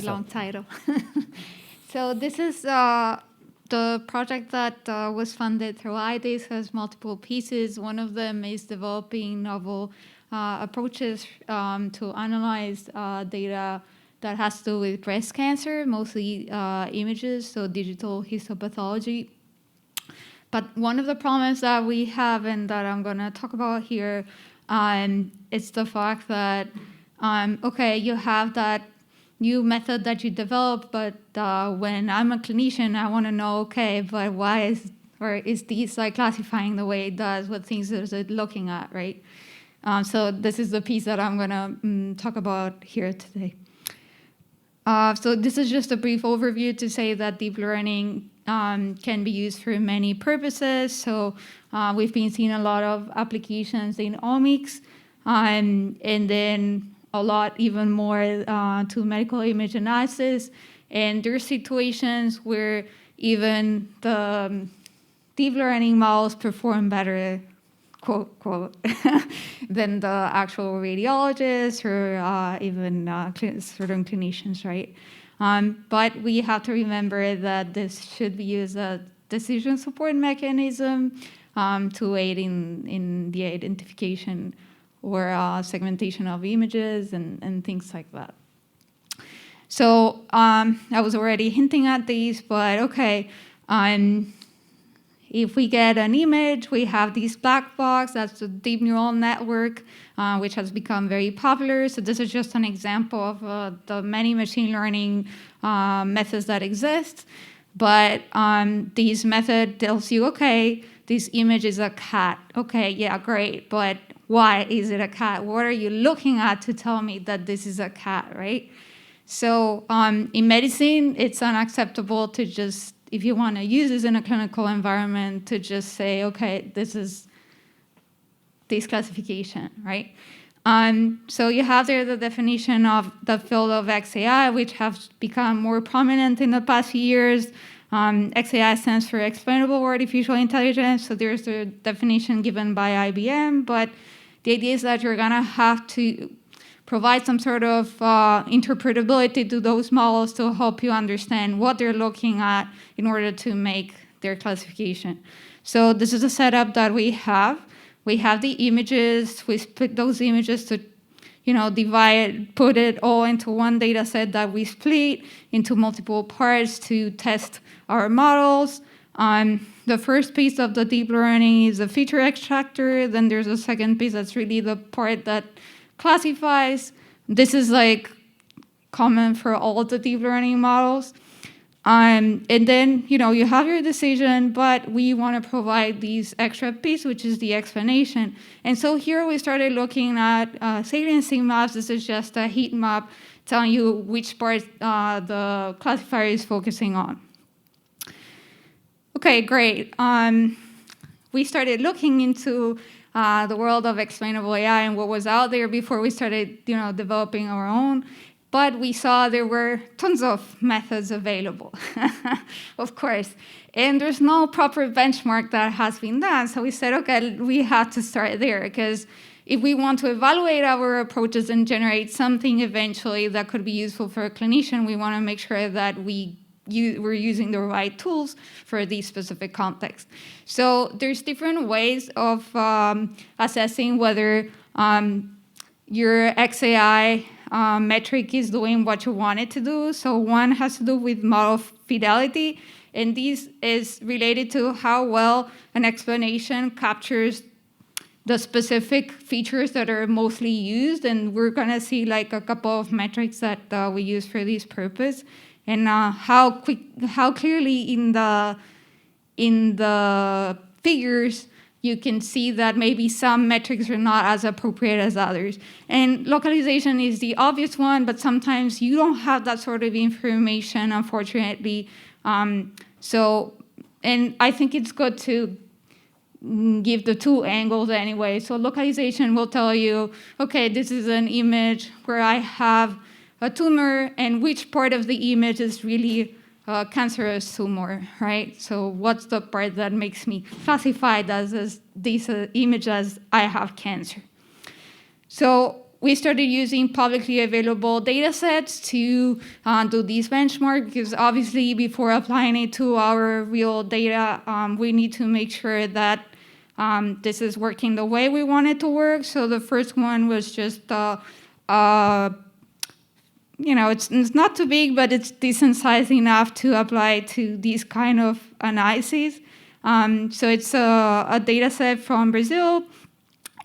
very long title. So this is the project that was funded through IDSC, has multiple pieces. One of them is developing novel approaches to analyze data that has to do with breast cancer, mostly images, so digital histopathology. But one of the problems that we have and that I'm going to talk about here is the fact that, okay, you have that new method that you develop, but when I'm a clinician, I want to know, okay, but why is these like classifying the way it does? What things is it looking at, right? So this is the piece that I'm going to talk about here today. So this is just a brief overview to say that deep learning can be used for many purposes. So we've been seeing a lot of applications in omics, and then a lot even more to medical image analysis. And there are situations where even the deep learning models perform better, quote, quote, than the actual radiologists or even certain clinicians, right? But we have to remember that this should be used as a decision support mechanism to aid in the identification or segmentation of images and things like that. So I was already hinting at these, but okay, if we get an image, we have this black box, that's the deep neural network, which has become very popular. So this is just an example of the many machine learning methods that exist. But this method tells you, okay, this image is a cat. Okay, yeah, great, but why is it a cat? What are you looking at to tell me that this is a cat, right? So in medicine, it's unacceptable to just, if you want to use this in a clinical environment, to just say, okay, this is this classification, right? So you have there the definition of the field of XAI, which has become more prominent in the past few years. XAI stands for Explainable Artificial Intelligence, so there's the definition given by IBM, but the idea is that you're going to have to provide some sort of interpretability to those models to help you understand what they're looking at in order to make their classification. So this is a setup that we have. We have the images. We split those images to, divide, put it all into one data set that we split into multiple parts to test our models. The first piece of the deep learning is the feature extractor. Then there's a second piece that's really the part that classifies. This is like common for all the deep learning models. And then, you have your decision, but we want to provide these extra piece, which is the explanation. And so here we started looking at saliency maps. This is just a heat map telling you which part the classifier is focusing on. Okay, great. We started looking into the world of explainable AI and what was out there before we started, developing our own. But we saw there were tons of methods available, of course. And there's no proper benchmark that has been done. So we said, okay, we have to start there, because if we want to evaluate our approaches and generate something eventually that could be useful for a clinician, we want to make sure that we're using the right tools for these specific contexts. So there's different ways of assessing whether your XAI metric is doing what you want it to do. So one has to do with model fidelity, and this is related to how well an explanation captures the specific features that are mostly used, and we're going to see like a couple of metrics that we use for this purpose, and how clearly in the figures you can see that maybe some metrics are not as appropriate as others. And localization is the obvious one, but sometimes you don't have that sort of information, unfortunately. And I think it's good to give the two angles anyway. So localization will tell you, okay, this is an image where I have a tumor, and which part of the image is really cancerous tumor, right? So what's the part that makes me classified as this image as I have cancer? So we started using publicly available data sets to do these benchmarks, because obviously before applying it to our real data, we need to make sure that this is working the way we want it to work. So the first one was just, it's not too big, but it's decent size enough to apply to these kind of analyses. So it's a data set from Brazil.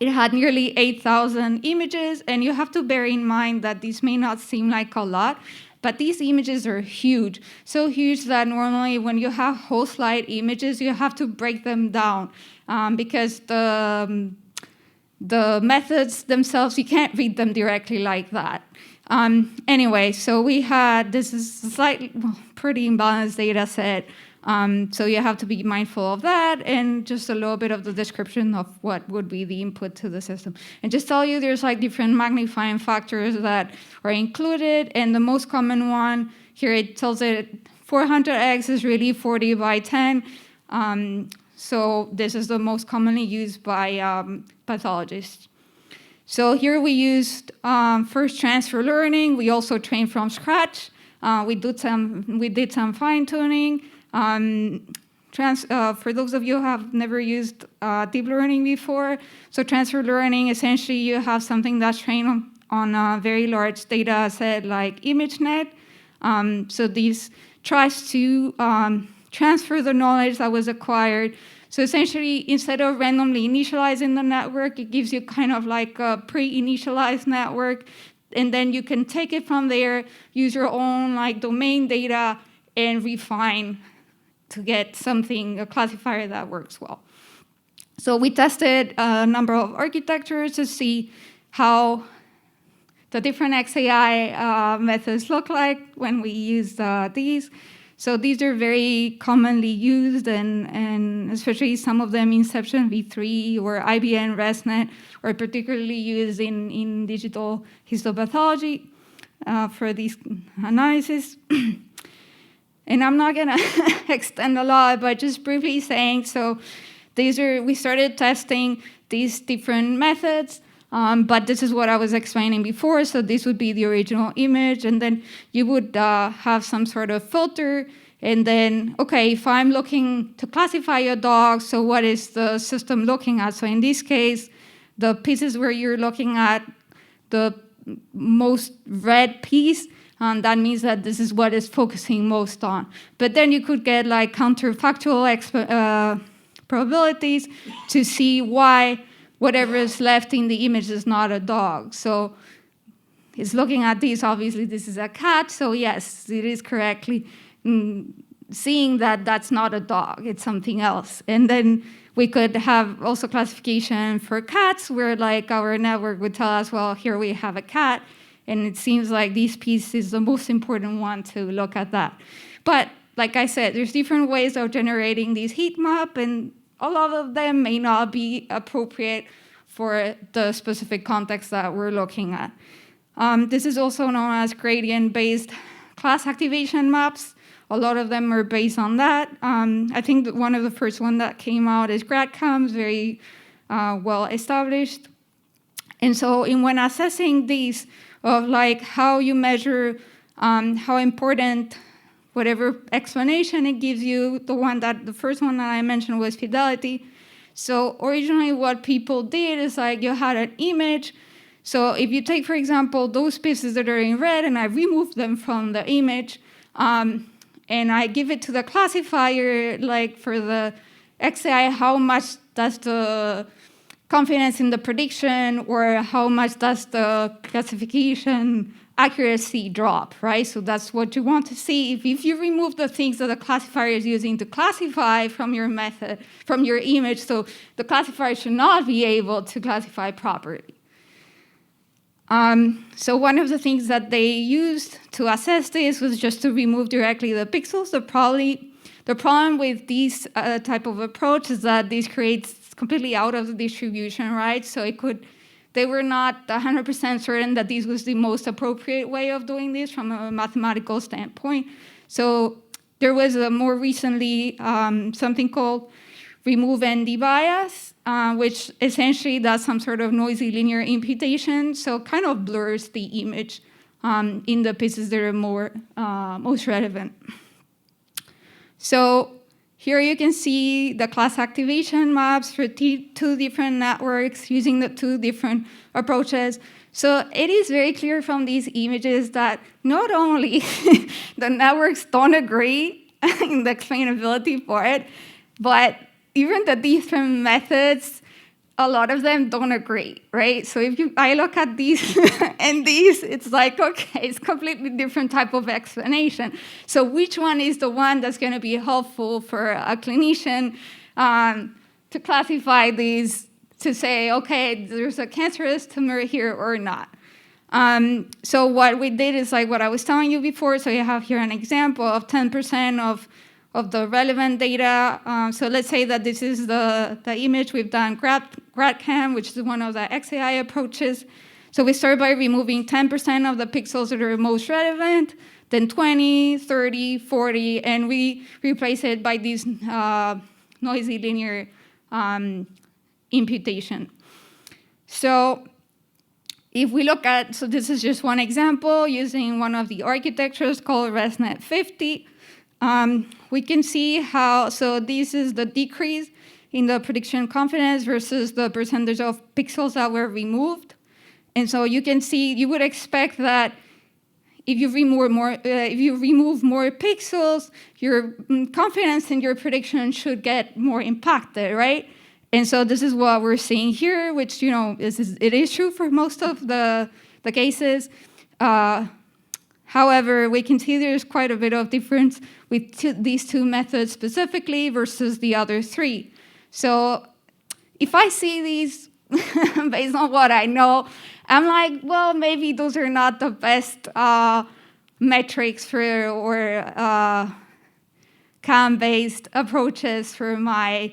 It had nearly 8,000 images, and you have to bear in mind that these may not seem like a lot, but these images are huge. So huge that normally when you have whole slide images, you have to break them down because the methods themselves, you can't read them directly like that. Anyway, so this is a slightly pretty imbalanced data set. So you have to be mindful of that, and just a little bit of the description of what would be the input to the system. And just tell you there's like different magnifying factors that are included, and the most common one here, it tells it 400x is really 40 by 10. So this is the most commonly used by pathologists. So here we used first transfer learning. We also trained from scratch. We did some fine tuning. For those of you who have never used deep learning before, so transfer learning, essentially you have something that's trained on a very large data set like ImageNet. So this tries to transfer the knowledge that was acquired. So essentially, instead of randomly initializing the network, it gives you kind of like a pre-initialized network, and then you can take it from there, use your own like domain data, and refine to get something, a classifier that works well. So we tested a number of architectures to see how the different XAI methods look like when we use these. So these are very commonly used, and especially some of them Inception v3 or IBM ResNet are particularly used in digital histopathology for these analysis. And I'm not gonna extend a lot, but just briefly saying, so we started testing these different methods, but this is what I was explaining before. So this would be the original image, and then you would have some sort of filter, and then, okay, if I'm looking to classify a dog, so what is the system looking at? So in this case, the pieces where you're looking at the most red piece, that means that this is what is focusing most on. But then you could get like counterfactual probabilities to see why whatever is left in the image is not a dog. So it's looking at this, obviously this is a cat, so yes, it is correctly seeing that that's not a dog, it's something else. And then we could have also classification for cats, where like our network would tell us, well, here we have a cat, and it seems like this piece is the most important one to look at that. But like I said, there's different ways of generating this heat map, and a lot of them may not be appropriate for the specific context that we're looking at. This is also known as gradient-based class activation maps. A lot of them are based on that. I think that one of the first one that came out is GradCams, very well established. And so when assessing these, of like how you measure how important whatever explanation it gives you, the first one that I mentioned was fidelity. So originally what people did is like you had an image. So if you take, for example, those pieces that are in red and I remove them from the image, and I give it to the classifier, like for the XAI, how much does the confidence in the prediction or how much does the classification accuracy drop, right? So that's what you want to see. If you remove the things that the classifier is using to classify from your method, from your image, so the classifier should not be able to classify properly. So one of the things that they used to assess this was just to remove directly the pixels. The problem with this type of approach is that this creates completely out of the distribution, right? So they were not 100% certain that this was the most appropriate way of doing this from a mathematical standpoint. So there was more recently something called remove ND bias, which essentially does some sort of noisy linear imputation, so kind of blurs the image in the pieces that are most relevant. So here you can see the class activation maps for two different networks using the two different approaches. So it is very clear from these images that not only the networks don't agree in the explainability part, but even the different methods, a lot of them don't agree, right? So if I look at these and these, it's like, okay, it's completely different type of explanation. So which one is the one that's going to be helpful for a clinician to classify these, to say, okay, there's a cancerous tumor here or not? So what we did is like what I was telling you before. So you have here an example of 10% of the relevant data. So let's say that this is the image we've done GradCam, which is one of the XAI approaches. So we start by removing 10% of the pixels that are most relevant, then 20, 30, 40, and we replace it by this noisy linear imputation. So if we look at, so this is just one example using one of the architectures called ResNet 50. We can see how, so this is the decrease in the prediction confidence versus the percentage of pixels that were removed. And so you can see, you would expect that if you remove more pixels, your confidence in your prediction should get more impacted, right? And so this is what we're seeing here, which, it is true for most of the cases. However, we can see there's quite a bit of difference with these two methods specifically versus the other three. So if I see these based on what I know, I'm like, well, maybe those are not the best metrics for or CAM-based approaches for my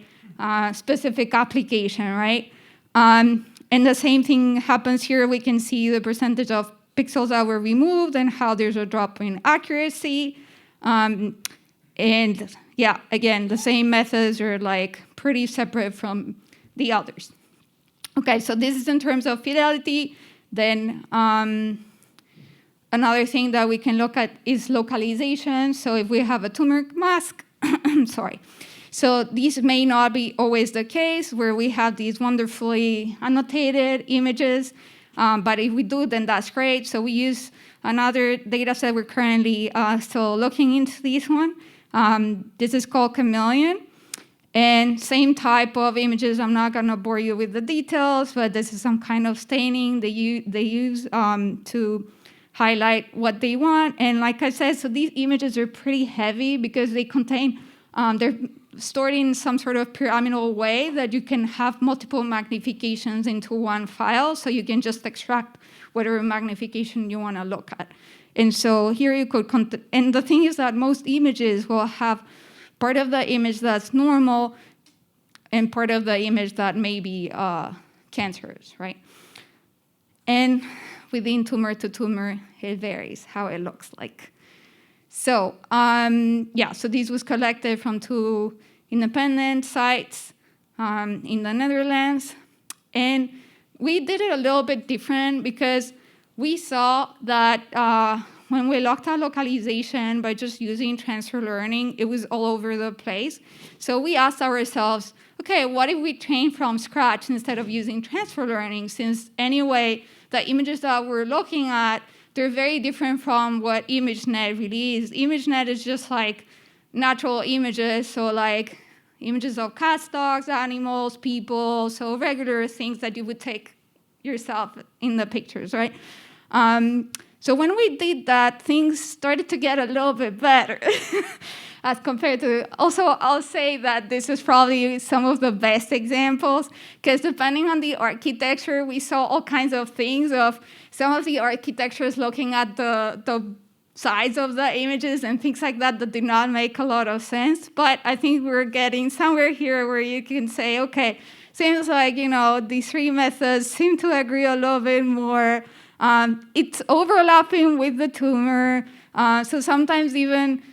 specific application, right? And the same thing happens here. We can see the percentage of pixels that were removed and how there's a drop in accuracy. And yeah, again, the same methods are like pretty separate from the others. Okay, so this is in terms of fidelity. Then another thing that we can look at is localization. So if we have a tumor mask, sorry. So this may not be always the case where we have these wonderfully annotated images. But if we do, then that's great. So we use another data set. We're currently still looking into this one. This is called Chameleon. And same type of images. I'm not going to bore you with the details, but this is some kind of staining they use to highlight what they want. And like I said, so these images are pretty heavy because they contain, they're stored in some sort of pyramidal way that you can have multiple magnifications into one file, so you can just extract whatever magnification you want to look at. And so here you could, and the thing is that most images will have part of the image that's normal and part of the image that may be cancerous, right? And within tumor to tumor, it varies how it looks like. So, yeah, so this was collected from two independent sites in the Netherlands. And we did it a little bit different because we saw that when we looked at localization by just using transfer learning, it was all over the place. So we asked ourselves, okay, what if we train from scratch instead of using transfer learning? Since anyway, the images that we're looking at, they're very different from what ImageNet really is. ImageNet is just like natural images, so like images of cats, dogs, animals, people, so regular things that you would take yourself in the pictures, right? So when we did that, things started to get a little bit better as compared to, also I'll say that this is probably some of the best examples, because depending on the architecture, we saw all kinds of things of some of the architectures looking at the sides of the images and things like that that did not make a lot of sense. But I think we're getting somewhere here where you can say, okay, seems like, these three methods seem to agree a little bit more. It's overlapping with the tumor. So sometimes even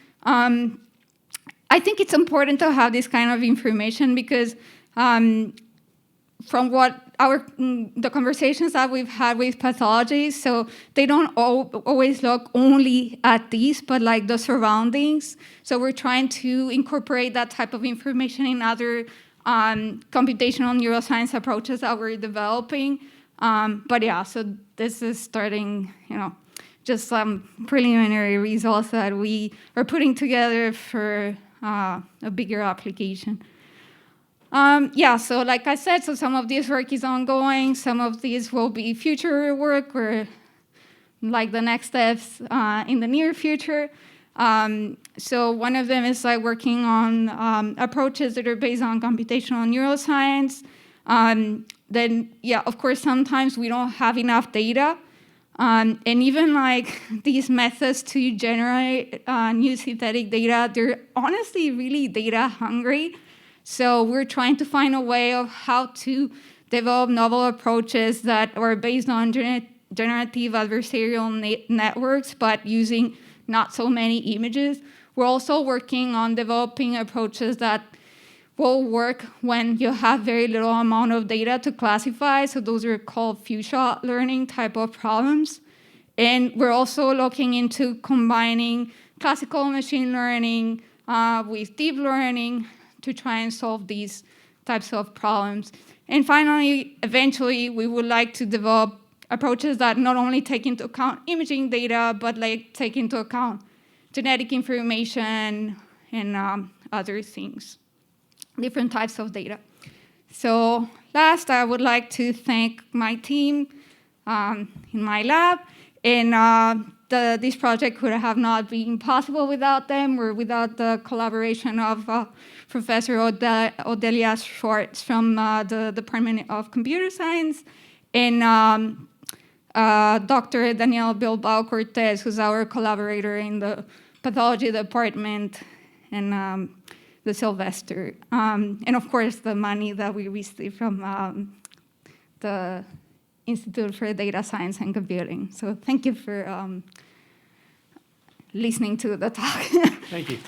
I think it's important to have this kind of information because from what the conversations that we've had with pathologists, so they don't always look only at these, but like the surroundings. So we're trying to incorporate that type of information in other computational neuroscience approaches that we're developing. But yeah, so this is starting, just some preliminary results that we are putting together for a bigger application. So like I said, so some of this work is ongoing. Some of these will be future work or like the next steps in the near future. So one of them is like working on approaches that are based on computational neuroscience. Then, of course, sometimes we don't have enough data. And even like these methods to generate new synthetic data, they're honestly really data hungry. So we're trying to find a way of how to develop novel approaches that are based on generative adversarial networks, but using not so many images. We're also working on developing approaches that will work when you have very little amount of data to classify. So those are called few-shot learning type of problems. And we're also looking into combining classical machine learning with deep learning to try and solve these types of problems. And finally, eventually, we would like to develop approaches that not only take into account imaging data, but like take into account genetic information and other things, different types of data. So last, I would like to thank my team in my lab. And this project could have not been possible without them or without the collaboration of Professor Odelia Schwartz from the Department of Computer Science and Dr. Daniel Bilbao Cortez, who's our collaborator in the pathology department, and the Sylvester. And of course, the money that we received from the Institute for Data Science and Computing. So thank you for listening to the talk. Thank you.